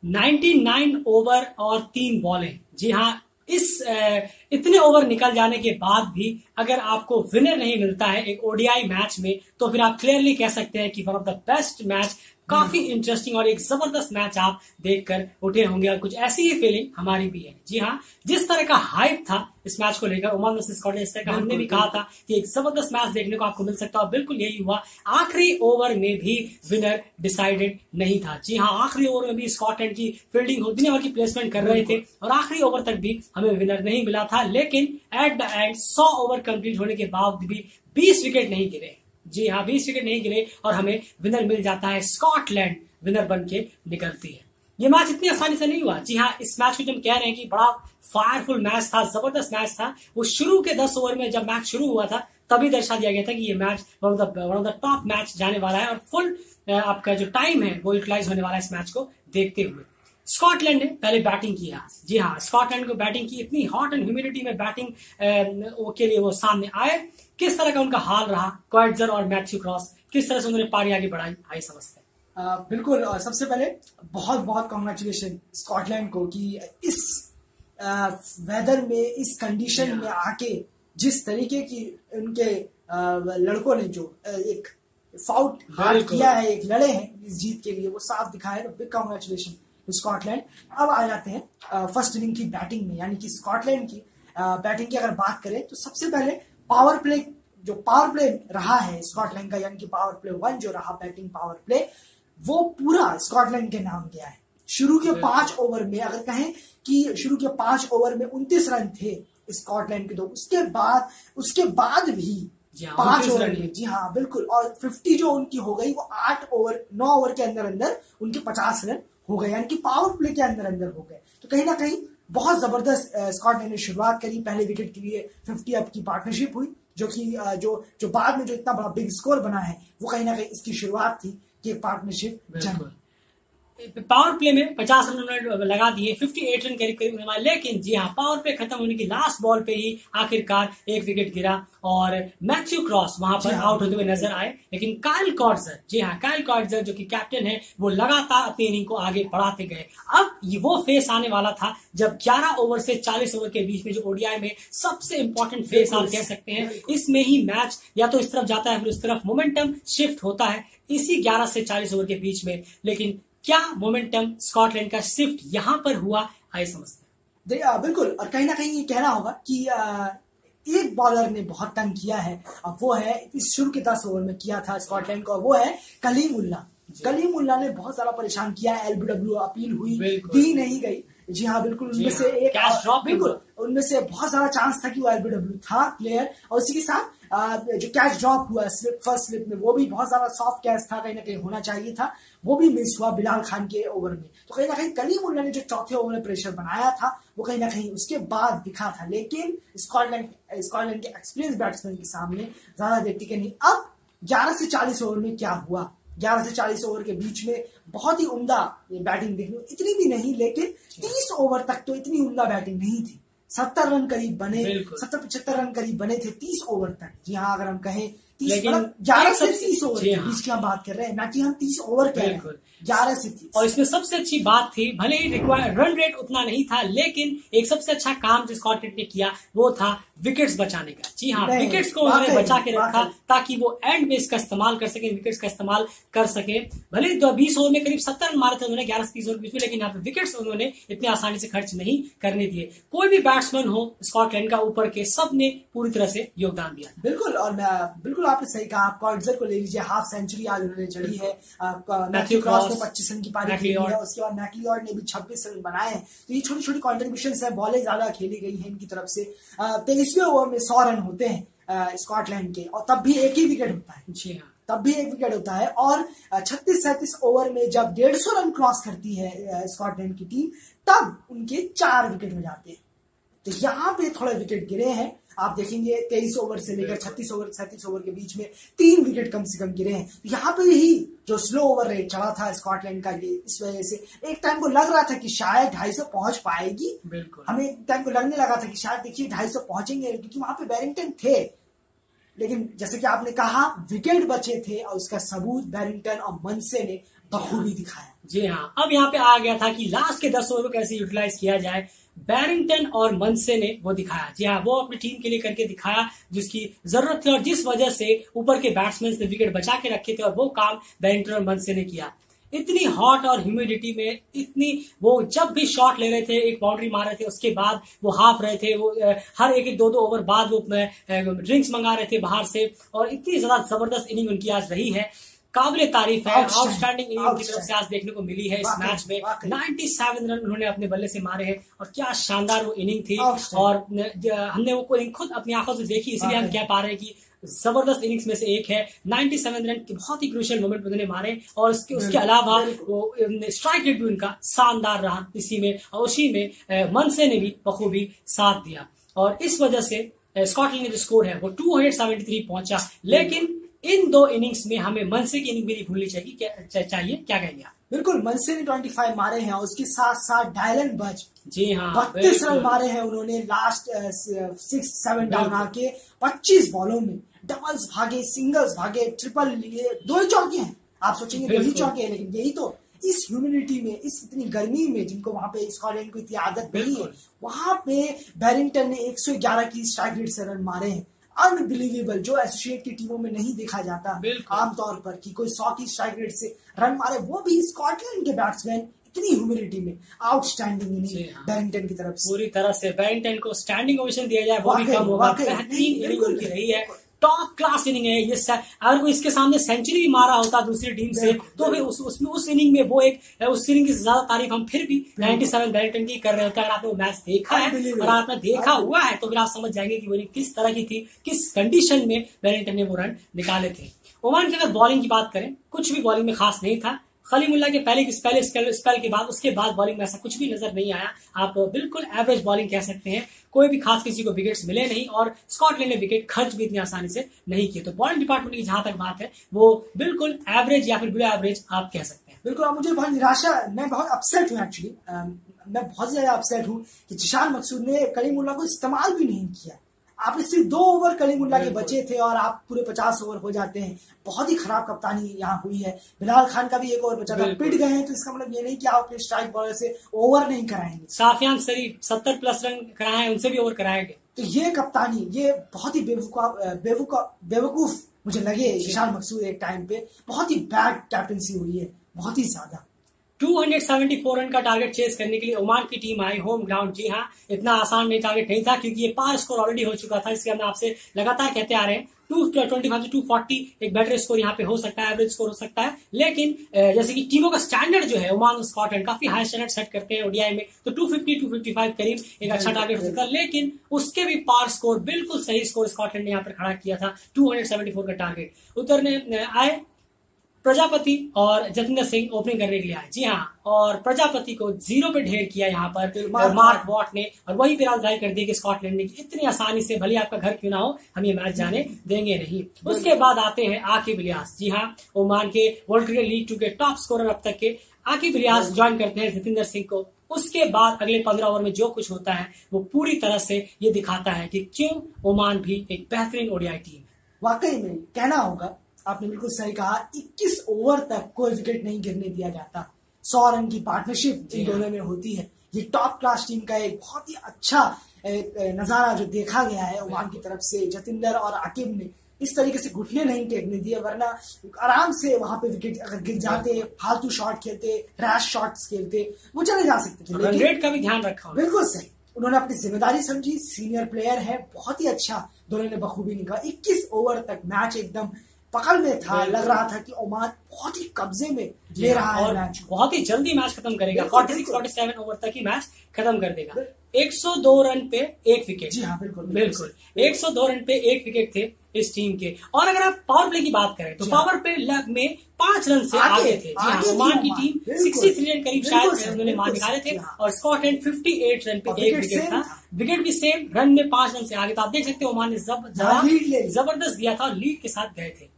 99 over और 3 बॉलें। जी हाँ, इस इतने ओवर निकल जाने के बाद भी अगर आपको विनर नहीं मिलता है एक ओडीआई मैच में, तो फिर आप क्लियरली कह सकते हैं कि one of the best match, काफी इंटरेस्टिंग और एक जबरदस्त मैच आप देखकर उठे होंगे। और कुछ ऐसी ही फीलिंग हमारी भी है। जी हाँ, जिस तरह का हाइप था इस मैच को लेकर ओमान वर्सेस स्कॉटलैंड, इस तरह का हमने भी कहा था कि एक जबरदस्त मैच देखने को आपको मिल सकता है, और बिल्कुल यही हुआ। आखिरी ओवर में भी विनर डिसाइडेड नहीं था। जी हाँ, आखिरी ओवर में भी स्कॉटलैंड की फील्डिंग दुनिया भर की प्लेसमेंट कर रहे थे और आखिरी ओवर तक भी हमें विनर नहीं मिला था। लेकिन at the end 100 over complete होने के बाद भी 20 विकेट नहीं गिरे। जी हाँ, 20 विकेट नहीं गिरे और हमें विनर मिल जाता है। स्कॉटलैंड विनर बन के निकलती है। ये मैच इतनी आसानी से नहीं हुआ। जी हाँ, इस मैच को जब कह रहे हैं कि बड़ा फायरफुल मैच था, जबरदस्त मैच था, वो शुरू के 10 ओवर में जब मैच शुरू हुआ था तभी दर्शा दिया गया था कि ये match one of the top match जाने वाला है और फुल आपका जो टाइम है वो यूटिलाइज होने वाला है इस मैच को देखते हुए। स्कॉटलैंड ने पहले बैटिंग किया। जी हाँ, स्कॉटलैंड को बैटिंग की, इतनी हॉट एंड ह्यूमिडिटी में बैटिंग के लिए वो सामने आए। किस तरह का उनका हाल रहा, क्वाइट्जर और मैथ्यू क्रॉस किस तरह से उन्होंने पारी आगे बढ़ाई, आइए समझते हैं। बिल्कुल, सबसे पहले बहुत बहुत कॉन्ग्रेचुलेशन स्कॉटलैंड को कि इस वेदर में, इस कंडीशन में आके जिस तरीके की उनके लड़कों ने जो एक फाउट हार्ड किया है, एक लड़े हैं इस जीत के लिए, वो साफ दिखा है। Big congratulation Scotland. अब आ जाते हैं फर्स्ट इनिंग की बैटिंग में, यानी कि स्कॉटलैंड की बैटिंग की अगर बात करें तो सबसे पहले पावर प्ले रहा है स्कॉटलैंड का, यानी कि पावर प्ले 1 जो रहा, बैटिंग पावर प्ले, वो पूरा स्कॉटलैंड के नाम गया है। शुरू के 5 ओवर में अगर कहें कि शुरू के 5 ओवर में 29 रन थे स्कॉटलैंड के, तो उसके बाद भी 5 ओवर में, जी हाँ बिल्कुल, और 50 जो उनकी हो गई वो 9 ओवर के अंदर उनके 50 रन हो गए, यानी कि पावर प्ले के अंदर हो गए। तो कहीं ना कहीं बहुत जबरदस्त स्कॉटलैंड ने शुरुआत करी। पहले विकेट के लिए 50 अप की पार्टनरशिप हुई, जो कि जो बाद में जो इतना बड़ा बिग स्कोर बना है, वो कहीं ना कहीं इसकी शुरुआत थी कि पार्टनरशिप जम। पावर प्ले में 50 रन लगा दिए, 58 रन करीब करीब हमारे। लेकिन जी हाँ, पावर प्ले खत्म होने की लास्ट बॉल पे ही आखिरकार एक विकेट गिरा और मैथ्यू क्रॉस वहां पर आउट होते हुए नजर आए। लेकिन काइल कॉट्जर, जी हाँ, काइल कॉट्जर जो कि कैप्टन है, वो लगातार अपनी इनिंग को आगे बढ़ाते गए। अब वो फेस आने वाला था जब 11 ओवर से 40 ओवर के बीच में, जो ओडीआई में सबसे इंपॉर्टेंट फेस आप कह सकते हैं, इसमें ही मैच या तो इस तरफ जाता है फिर उस तरफ मोमेंटम शिफ्ट होता है इसी 11 से 40 ओवर के बीच में। लेकिन क्या मोमेंटम स्कॉटलैंड का शिफ्ट यहां पर हुआ, आइए समझते हैं। बिल्कुल, और कहीं ना कहीं ये कहना होगा कि एक बॉलर ने बहुत तंग किया है, अब वो है इस शुरू के 10 ओवर में किया था स्कॉटलैंड को, वो है कलीमुल्ला। कलीमुल्ला ने बहुत सारा परेशान किया। एलबीडब्ल्यू अपील हुई, दी नहीं गई। जी हाँ बिल्कुल, उनमें से एक बिल्कुल उनमें से बहुत सारा चांस था कि वो एलबीडब्ल्यू था प्लेयर, और उसी के साथ जो कैच ड्रॉप हुआ फर्स्ट स्लिप में, वो भी बहुत सारा सॉफ्ट कैच था, कहीं ना कहीं होना चाहिए था, वो भी मिस हुआ बिलाल खान के ओवर में। तो कहीं ना कहीं कलीमुल्ला ने जो चौथे ओवर में प्रेशर बनाया था, वो कहीं ना कहीं उसके बाद दिखा था। लेकिन स्कॉटलैंड के एक्सपीरियंस बैट्समैन के सामने ज्यादा देर टिके नहीं। अब 11 से 40 ओवर में क्या हुआ, 11 से 40 ओवर के बीच में बहुत ही उम्दा बैटिंग देखने, इतनी भी नहीं, लेकिन 30 ओवर तक तो इतनी उम्दा बैटिंग नहीं थी। 70 रन करीब बने, 70-75 रन करीब बने थे 30 ओवर तक। जी हाँ, अगर हम कहें 11 से 30 ओवर के बीच की हम बात कर रहे हैं, ना कि हम 30 ओवर कह रहे हैं, 11 से 30। और इसमें सबसे अच्छी बात थी, भले ही रन रेट उतना नहीं था, लेकिन एक सबसे अच्छा काम जो स्कॉटलैंड ने किया वो था विकेट्स बचाने का। जी हाँ, विकेट्स को उन्होंने बचा के रखा ताकि वो एंड में इसका इस्तेमाल कर सके, विकेट्स का इस्तेमाल कर सके। भले ही 20 ओवर में करीब 70 रन मारे थे उन्होंने 11 से 30 ओवर के बीच में, लेकिन यहाँ पे विकेट्स उन्होंने इतनी आसानी से खर्च नहीं करने दिए। कोई भी बैट्समैन हो स्कॉटलैंड का ऊपर के, सब ने पूरी तरह से योगदान दिया। बिल्कुल, और बिल्कुल आपने सही कहा। आप कॉट्जर को ले लीजिए, हाफ सेंचुरी आज उन्होंने चढ़ी है। मैथ्यू क्रॉस ने 25 रन की पारी खेली है, उसके बाद मैकलियॉर्ड ने भी 26 रन बनाए हैं। तो ये छोटी छोटी कॉन्ट्रीब्यूशन है, बॉलें ज्यादा खेली गई है इनकी तरफ से। 23वें ओवर में 100 रन होते हैं स्कॉटलैंड के, और तब भी एक ही विकेट होता है। जी हाँ, तब भी एक विकेट होता है। और 36-37 ओवर में जब 150 रन क्रॉस करती है स्कॉटलैंड की टीम, तब उनके 4 विकेट हो जाते हैं। तो यहाँ पे थोड़े विकेट गिरे हैं। आप देखेंगे 23 ओवर से लेकर 36 ओवर 37 ओवर के बीच में 3 विकेट कम से कम गिरे हैं। तो यहाँ पे ही जो स्लो ओवर रेट चढ़ा था स्कॉटलैंड का, ये इस वजह से एक टाइम को लग रहा था कि शायद 250 पहुंच पाएगी। बिल्कुल, हमें एक टाइम को लगने लगा था कि शायद देखिए 250 पहुंचेंगे, क्योंकि वहां पे बैरिंगटन थे। लेकिन जैसे कि आपने कहा, विकेट बचे थे, और उसका सबूत बैरिंगटन और मनसे ने बखूबी दिखाया। जी हाँ, अब यहाँ पे आ गया था कि लास्ट के 10 ओवर को कैसे यूटिलाइज किया जाए। बैरिंगटन और मनसे ने वो दिखाया। जी हाँ, वो अपनी टीम के लिए करके दिखाया जिसकी जरूरत थी और जिस वजह से ऊपर के बैट्समैन ने विकेट बचा के रखे थे, और वो काम बैरिंगटन और मनसे ने किया। इतनी हॉट और ह्यूमिडिटी में इतनी, वो जब भी शॉट ले रहे थे, एक बाउंड्री मार रहे थे, उसके बाद वो हाफ रहे थे, वो हर एक 2-2 ओवर बाद वो ड्रिंक्स मंगा रहे थे बाहर से, और इतनी ज्यादा जबरदस्त इनिंग उनकी आज रही है, काबिले तारीफ है। आउटस्टैंडिंग इनिंग उनकी तरफ से आज देखने को मिली है इस मैच में। 97 रन उन्होंने अपने बल्ले से मारे हैं, और क्या शानदार वो इनिंग थी, और हमने वो इनिंग खुद अपनी आंखों से देखी, इसलिए हम कह पा रहे हैं कि जबरदस्त इनिंग्स में से एक है। 97 रन के बहुत ही क्रूशियल मोमेंट उन्होंने मारे, और उसके अलावा वो स्ट्राइक रेट भी उनका शानदार रहा इसी में, और उसी में मनसे ने भी बखूबी साथ दिया, और इस वजह से स्कॉटलैंड का जो स्कोर है वो 273 पहुंचा। लेकिन इन दो इनिंग्स में हमें मनसे की इनिंग भी नहीं भूलनी चाहिए। क्या कहेंगे आप? बिल्कुल, मनसे ने 25 मारे हैं, उसके साथ साथ डायलन बज जी हाँ 32 रन मारे हैं उन्होंने लास्ट 6-7 डाउन आके 25 बॉलों में। डबल्स भागे, सिंगल्स भागे, ट्रिपल लिए, 2 ही चौके हैं। आप सोचेंगे 2 ही चौके हैं, लेकिन यही तो इस ह्यूमिडिटी में, इस इतनी गर्मी में, जिनको वहां पे स्कॉटलैंड को इतनी आदत नहीं है, वहां पे बैरिंगटन ने 111 की स्ट्राइक रेट से रन मारे हैं। अनबिलीवेबल, जो एसोसिएट की टीमों में नहीं देखा जाता आमतौर पर कि कोई 100 की स्ट्राइक रेट से रन मारे, वो भी स्कॉटलैंड के बैट्समैन इतनी ह्यूमिडिटी में। आउटस्टैंडिंग इनिंग बैरिंगटन की तरफ से, पूरी तरह से बैरिंगटन को स्टैंडिंग ओवेशन दिया जाए वो भी कम होगा। बेहतरीन इनिंग उनकी रही है, टॉप क्लास इनिंग है ये। अगर कोई इसके सामने सेंचुरी भी मारा होता दूसरी टीम से, तो फिर उस इनिंग में वो उस इनिंग की ज्यादा तारीफ हम फिर भी 97 बैरिंगटन की कर रहे होते हैं। अगर आपने वो मैच देखा है और आपने देखा हुआ है, तो फिर आप समझ जाएंगे कि वो इनिंग किस तरह की थी, किस कंडीशन में बैरिंगटन ने वो रन निकाले थे। ओमान की अगर बॉलिंग की बात करें, कुछ भी बॉलिंग में खास नहीं था। खलीमुल्लाह के पहले स्पेल के बाद उसके बाद बॉलिंग में ऐसा कुछ भी नजर नहीं आया। आप बिल्कुल एवरेज बॉलिंग कह सकते हैं। कोई भी खास किसी को विकेट्स मिले नहीं, और स्कॉटलैंड ने विकेट खर्च भी इतनी आसानी से नहीं किए। तो बॉलिंग डिपार्टमेंट की जहां तक बात है, वो बिल्कुल एवरेज या फिर बिलो एवरेज आप कह सकते हैं। बिल्कुल, मुझे बहुत निराशा, मैं बहुत अपसेट हूँ एक्चुअली। मैं बहुत ज्यादा अपसेट हूँ कि जिशान मकसूद ने कलीमुल्लाह को इस्तेमाल भी नहीं किया। आपने सिर्फ 2 ओवर कलीमुल्लाह के बचे थे और आप पूरे 50 ओवर हो जाते हैं। बहुत ही खराब कप्तानी यहाँ हुई है। बिलाल खान का भी 1 ओवर बचा था, पिट गए हैं, तो इसका मतलब ये नहीं कि आप अपने स्ट्राइक बॉलर से ओवर नहीं कराएंगे। साफियान शरीफ 70+ रन कराए हैं, उनसे भी ओवर कराएंगे। तो ये कप्तानी, ये बहुत ही बेवकूफ मुझे लगे जिशान मकसूद एक टाइम पे। बहुत ही बैड कैप्टनसी हुई है, बहुत ही ज्यादा। 274 रन का टारगेट चेस करने के लिए ओमान की टीम आई होम ग्राउंड। जी हाँ, इतना आसान नहीं टारगेट नहीं था, क्योंकि ये पार स्कोर ऑलरेडी हो चुका था। इसलिए हम आपसे लगातार कहते आ रहे हैं 225 से 240 एक बेटर स्कोर यहाँ पे हो सकता है, एवरेज स्कोर हो सकता है। लेकिन जैसे कि टीमों का स्टैंडर्ड जो है, ओमान और स्कॉटलैंड काफी हाई स्टैंडर्ड सेट करते हैं ओडीआई में, तो 250-255 करीब एक अच्छा टारगेट हो सकता है। लेकिन उसके भी पार स्कोर, बिल्कुल सही स्कोर स्कॉटलैंड ने यहाँ पर खड़ा किया था। 274 का टारगेट उतरने आए। प्रजापति और जतिंदर सिंह ओपनिंग करने के लिए आए। जी हाँ, और प्रजापति को 0 पे ढेर किया यहाँ पर मार्क वॉट ने, और वही फिर जाहिर कर दिया कि स्कॉटलैंड ने इतनी आसानी से, भले आपका घर क्यों ना हो, हम ये मैच जाने देंगे नहीं। उसके बाद आते हैं आकिब इलियास। जी हाँ, ओमान के वर्ल्ड क्रिकेट लीग 2 के टॉप स्कोरर अब तक के आकिब इलियास ज्वाइन करते हैं जतिंदर सिंह को। उसके बाद अगले 15 ओवर में जो कुछ होता है, वो पूरी तरह से ये दिखाता है कि क्यों ओमान भी एक बेहतरीन ओडीआई टीम है। वाकई में कहना होगा, आपने बिल्कुल सही कहा। 21 ओवर तक कोई विकेट नहीं गिरने दिया जाता। 100 रन की पार्टनरशिप इन दोनों में होती है। ये टॉप क्लास टीम का एक बहुत ही अच्छा नजारा जो देखा गया है ओमान की तरफ से। जतिंदर और आकिब ने इस तरीके से घुटने नहीं टेकने दिए, वरना आराम से वहां पे विकेट अगर गिर जाते, फालतू शॉट खेलते, रैश शॉट्स खेलते, वो चले जा सकते थे। रन रेट का भी ध्यान रखा। बिल्कुल सही, उन्होंने अपनी जिम्मेदारी समझी। सीनियर प्लेयर है, बहुत ही अच्छा दोनों ने बखूबी निकाला। 21 ओवर तक मैच एकदम पकड़ में था। लग रहा था कि ओमान बहुत ही कब्जे में ले रहा है मैच, बहुत ही जल्दी मैच खत्म करेगा। 46-47 ओवर तक ही मैच खत्म कर देगा। 102 रन पे 1 विकेट। जी हाँ, बिल्कुल 102 रन पे 1 विकेट थे इस टीम के। और अगर आप पावर प्ले की बात करें, तो पावर प्ले लग में 5 रन से आगे थे। जी हाँ, ओमान की टीम 63 रन करीब शायद उन्होंने मार निकाले थे, और स्कॉटलैंड 58 रन पे 1 विकेट था। विकेट भी सेम, रन में 5 रन से आगे। तो आप देख सकते हैं ओमान ने जबरदस्त दिया था और लीड के साथ गए थे।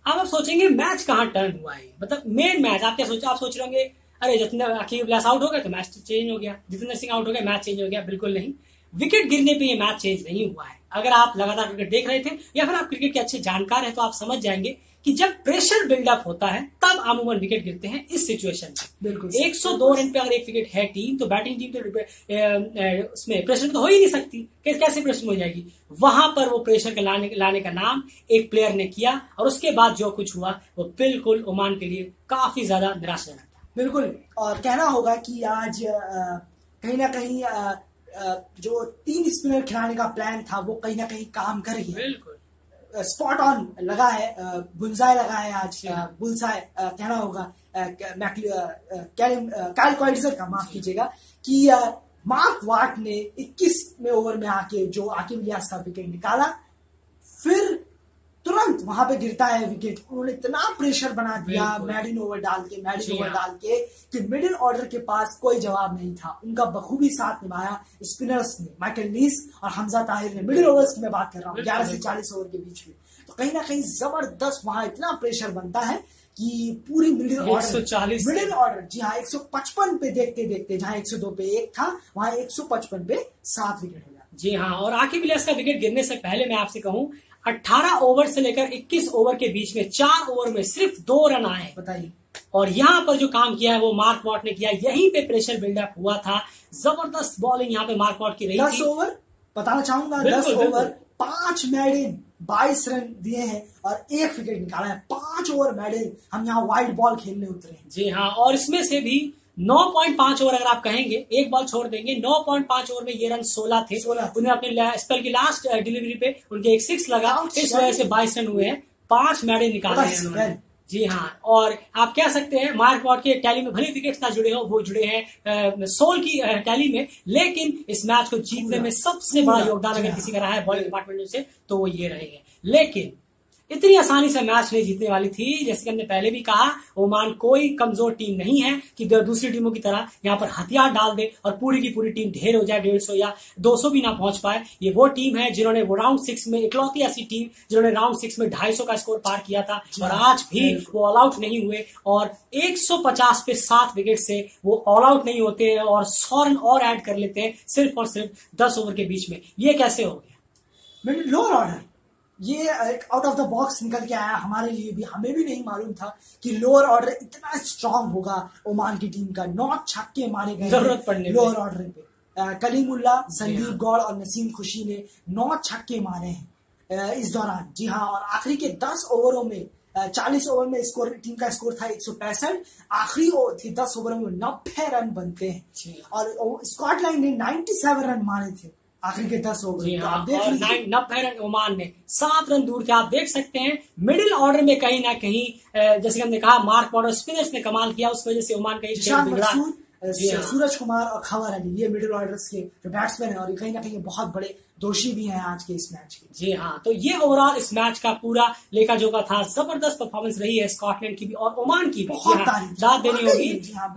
अब आप सोचेंगे मैच कहाँ टर्न हुआ है, मतलब मेन मैच। आप क्या सोच रहे होंगे, अरे जतिंदर आकिब इलियास आउट हो गए तो मैच चेंज हो गया, जतिंदर सिंह आउट हो गए मैच चेंज हो गया। बिल्कुल नहीं, विकेट गिरने पे ये मैच चेंज नहीं हुआ है। अगर आप लगातार क्रिकेट देख रहे थे या फिर आप क्रिकेट के अच्छे जानकार हैं, तो आप समझ जाएंगे कि जब प्रेशर बिल्डअप होता है तब अमूमन विकेट गिरते हैं इस सिचुएशन में। बिल्कुल 102 रन पे अगर एक विकेट है टीम, तो बैटिंग टीम तो उसमें प्रेशर तो हो ही नहीं सकती, कैसे प्रेशर हो जाएगी। वहां पर वो प्रेशर के लाने का नाम एक प्लेयर ने किया, और उसके बाद जो कुछ हुआ वो बिल्कुल ओमान के लिए काफी ज्यादा निराशाजनक था। बिल्कुल, और कहना होगा कि आज कहीं ना कहीं जो 3 स्पिनर खिलाने का प्लान था वो कहीं ना कहीं काम कर गया। बिल्कुल स्पॉट ऑन लगा है, बुलसाय लगा है आज, बुलसाय कहना होगा काइल क्वाइटजर का, माफ कीजिएगा, कि मार्क वाट ने 21वें ओवर में आके जो आकिब इलियास का विकेट निकाला, फिर तुरंत वहां पे गिरता है विकेट। उन्होंने इतना प्रेशर बना दिया मैडिन ओवर डाल के कि मिडिल ऑर्डर के पास कोई जवाब नहीं था। उनका बखूबी साथ निभाया स्पिनर्स ने, माइकल लीस और हमजा ताहिर ने। मिडिल ओवर्स की मैं बात कर रहा हूँ, 11 से 40 ओवर के बीच में। तो कहीं ना कहीं जबरदस्त वहां इतना प्रेशर बनता है कि पूरी मिडिल ऑर्डर, जी हाँ, 155 पे देखते देखते जहां 102 पे 1 था, वहां 155 पे 7 विकेट हो गया। जी हाँ, और आकिब इलियास का विकेट गिरने से पहले मैं आपसे कहूं, 18 ओवर से लेकर 21 ओवर के बीच में 4 ओवर में सिर्फ 2 रन आए, बताइए। और यहाँ पर जो काम किया है वो मार्क वॉट ने किया। यहीं पे प्रेशर बिल्डअप हुआ था, जबरदस्त बॉलिंग यहाँ पे मार्क वॉट की रही 10 ओवर बताना चाहूंगा, 10 ओवर 5 मैडिन 22 रन दिए हैं और 1 विकेट निकाला है। 5 ओवर मैडिन हम यहाँ वाइड बॉल खेलने उतरे हैं। जी हाँ, और इसमें से भी 9.5 ओवर अगर आप कहेंगे, एक बॉल छोड़ देंगे, 9.5 ओवर में ये रन 16 थे। उन्हें अपने स्पेल की लास्ट डिलीवरी पे उनके एक 6 लगा, इस वजह से 22 रन हुए हैं, 5 मैडे निकाले हैं उन्होंने। जी हाँ, और आप कह सकते हैं मार्क वॉट के टैली में भले विकेट ना जुड़े हो, वो जुड़े हैं सोल की टैली में, लेकिन इस मैच को जीतने में सबसे बड़ा योगदान अगर किसी का रहा है बॉलिंग डिपार्टमेंट से, तो वो ये रहेंगे। लेकिन इतनी आसानी से मैच नहीं जीतने वाली थी। जैसे कि हमने पहले भी कहा, ओमान कोई कमजोर टीम नहीं है कि दूसरी टीमों की तरह यहाँ पर हथियार डाल दे और पूरी की पूरी टीम ढेर हो जाए, 150 या 200 भी ना पहुंच पाए। ये वो टीम है जिन्होंने वो राउंड 6 में, इकलौती ऐसी टीम जिन्होंने राउंड 6 में 250 का स्कोर पार किया था, और आज भी वो ऑल आउट नहीं हुए, और 150 पे 7 विकेट से वो ऑल आउट नहीं होते हैं और 100 रन और ऐड कर लेते हैं सिर्फ और सिर्फ 10 ओवर के बीच में। ये कैसे हो गया? लोअर ऑर्डर, ये एक आउट ऑफ द बॉक्स निकल के आया हमारे लिए भी। हमें भी नहीं मालूम था कि लोअर ऑर्डर इतना स्ट्रांग होगा ओमान की टीम का। 9 छक्के मारे गए जरूरत पड़ने लोअर ऑर्डर पे। कलीमुल्ला, संदीप गौड़ और नसीम खुशी ने 9 छक्के मारे हैं इस दौरान। जी हाँ, और आखिरी के 10 ओवरों में 40 ओवर में स्कोर, टीम का स्कोर था 165, आखिरी 10 ओवरों में 90 रन बनते हैं, और स्कॉटलैंड ने 97 रन मारे थे आखिर के 10 ओवर। तो आप देख लीजिए, 90 रन ओमान ने, 7 रन दूर थे। आप देख सकते हैं मिडिल ऑर्डर में कहीं ना कहीं, जैसे हमने कहा, मार्क वॉट और स्पिनर्स ने कमाल किया, उस वजह से ओमान का खेल बिगड़ा। सूरज कुमार और खबर अली, ये मिडिल ऑर्डर्स के जो बैट्समैन है, और कहीं ना कहीं बहुत बड़े दोषी भी हैं आज के इस मैच के। जी हाँ, तो ये ओवरऑल इस मैच का पूरा लेखा जोखा था। जबरदस्त परफॉर्मेंस रही है स्कॉटलैंड की भी और ओमान की भी, बहुत दाद देनी होगी।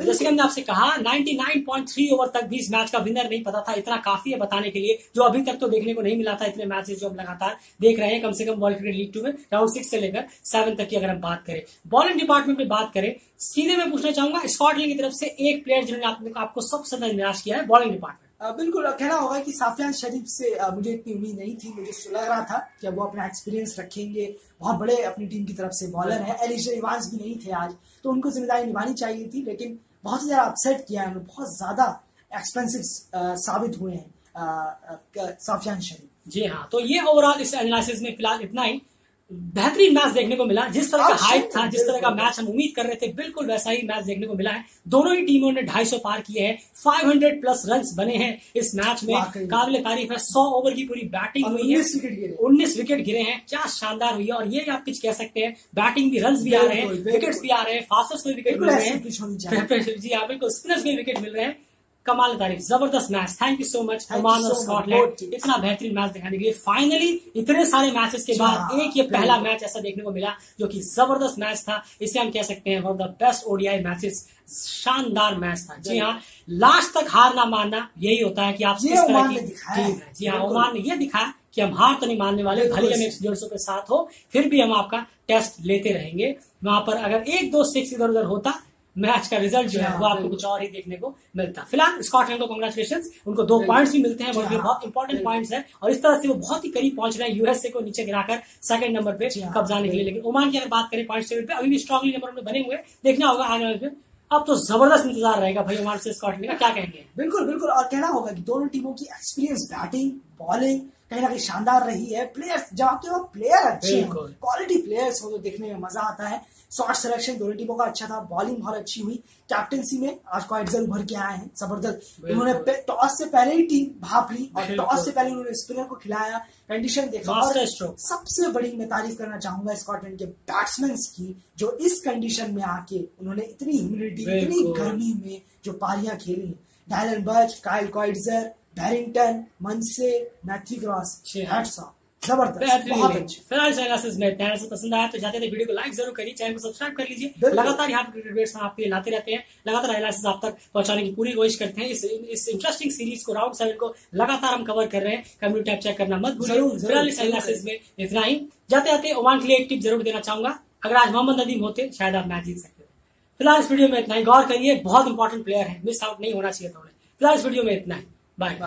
जैसे कि हमने आपसे कहा, 99.3 ओवर तक भी इस मैच का विनर नहीं पता था। इतना काफी है बताने के लिए, जो अभी तक तो देखने को नहीं मिला था। इतने मैचेस जो हम लगातार देख रहे हैं, कम से कम वर्ल्ड क्रिकेट लीग 2 में राउंड 6 से लेकर 7 तक की अगर हम बात करें, बॉलिंग डिपार्टमेंट में बात करें, सीधे मैं पूछना चाहूंगा स्कॉटलैंड की तरफ से एक प्लेयर जिन्होंने आपको सबसे ज्यादा निराश किया है बॉलिंग डिपार्टमेंट। बिल्कुल, कहना होगा कि साफियान शरीफ से मुझे इतनी उम्मीद नहीं थी। मुझे लग रहा था कि वो अपना एक्सपीरियंस रखेंगे, बहुत बड़े अपनी टीम की तरफ से बॉलर है। एलिस्टर इवांस भी नहीं थे आज, तो उनको जिम्मेदारी निभानी चाहिए थी, लेकिन बहुत ज्यादा अपसेट किया है, बहुत ज्यादा एक्सपेंसिव साबित हुए हैं साफियान शरीफ। जी हाँ, तो ये ओवरऑल इस एनालिसिस में फिलहाल इतना ही। बेहतरीन मैच देखने को मिला, जिस तरह का हाइप था, जिस तरह का मैच हम उम्मीद कर रहे थे, बिल्कुल वैसा ही मैच देखने को मिला है। दोनों ही टीमों ने 250 पार किए हैं, 500+ रन्स बने हैं इस मैच में, काबिल तारीफ है। 100 ओवर की पूरी बैटिंग हुई है, 19 विकेट गिरे हैं, क्या शानदार हुई है। और ये आप कुछ कह सकते हैं, बैटिंग भी, रन्स भी आ रहे हैं, विकेट्स भी आ रहे हैं, फास्टर्स को विकेट मिल रहे हैं। जी हाँ, बिल्कुल, स्पिनर्स को विकेट मिल रहे हैं। कमाल तारीफ, जबरदस्त match. Thank you so much Oman और स्कॉटलैंड, इतना बेहतरीन मैच दिखाने के लिए। फाइनली इतने सारे मैचेस के बाद एक ये पहला मैच ऐसा देखने को मिला जो कि जबरदस्त मैच था। इसे हम कह सकते हैं one of the best ODI matches. शानदार मैच था। जी हाँ, लास्ट तक हार ना मानना, यही होता है कि आप किस तरह की टीम है। जी हाँ, ओमान ने यह दिखाया कि हम हार तो नहीं मानने वाले, भले हम 150 के साथ हो, फिर भी हम आपका टेस्ट लेते रहेंगे। वहां पर अगर 1-2 6 इधर उधर होता, मैच का रिजल्ट जो है वो आपको कुछ और ही देखने को मिलता। फिलहाल स्कॉटलैंड को कांग्रेचुलेशंस, उनको 2 पॉइंट्स भी मिलते हैं, वो बहुत इंपॉर्टेंट पॉइंट्स है और इस तरह से वो बहुत ही करीब पहुंच रहे हैं यूएसए को नीचे गिराकर सेकंड नंबर पे कब्जाने के लिए। लेकिन ओमान की अगर बात करें पॉइंट टेबल पे अभी भी स्ट्रांगली नंबर में बने हुए, देखना होगा आगे वाले। अब तो जबरदस्त इंतजार रहेगा भाई ओमान से स्कॉटलैंड का, क्या कहेंगे? बिल्कुल बिल्कुल, और कहना होगा कि दोनों टीमों की एक्सपीरियंस बैटिंग बॉलिंग कहीं ना कहीं शानदार रही है। प्लेयर्स जब आपके वो प्लेयर अच्छे हैं, क्वालिटी प्लेयर्स हो तो देखने में मजा आता है। शॉट सिलेक्शन दोनों टीमों का अच्छा था, बॉलिंग बहुत अच्छी हुई। कैप्टनसी में आज क्वाइटजल उभर के आए हैं, जबरदस्त। उन्होंने टॉस से पहले ही टीम भाप ली और टॉस से पहले उन्होंने स्पिनर को खिलाया, कंडीशन देखा। और सबसे बड़ी मैं तारीफ करना चाहूंगा स्कॉटलैंड के बैट्समैन की, जो इस कंडीशन में आके उन्होंने इतनी ह्यूमिडिटी, इतनी गर्मी में जो पारियां खेली। डायलन बर्च, काइल क्वाइटजर, बैरिंगटन, मनसे, मैथ्यू क्रॉस, हैट्स ऑफ, जबरदस्त, बहुत अच्छे। फिलहाल एनालिसिस में एनालिसिस पसंद आया तो जाते थे वीडियो को लाइक जरूर करिए, चैनल को सब्सक्राइब कर लीजिए। लगातार यहाँ पे क्रिकेट अपडेट्स आपके लिए लाते रहते हैं, लगातार एनालिसिस आप तक पहुंचाने की पूरी कोशिश करते हैं। इस इंटरेस्टिंग सीरीज को राउंड 7 को लगातार हम कवर कर रहे हैं, कम्युनिटी टैब चेक करना मत भूलिए। फिलहाल इस एनालिसिस में इतना ही। जाते जाते ओमान के लिए एक टिप जरूर देना चाहूंगा, अगर आज मोहम्मद नदीम होते शायद आप मैच जीत सकते थे। फिलहाल इस वीडियो में इतना ही, गौर करिए बहुत इंपॉर्टेंट प्लेयर है, मिस आउट नहीं होना चाहिए था उन्हें। फिलहाल इस वीडियो में इतना ही, बाय।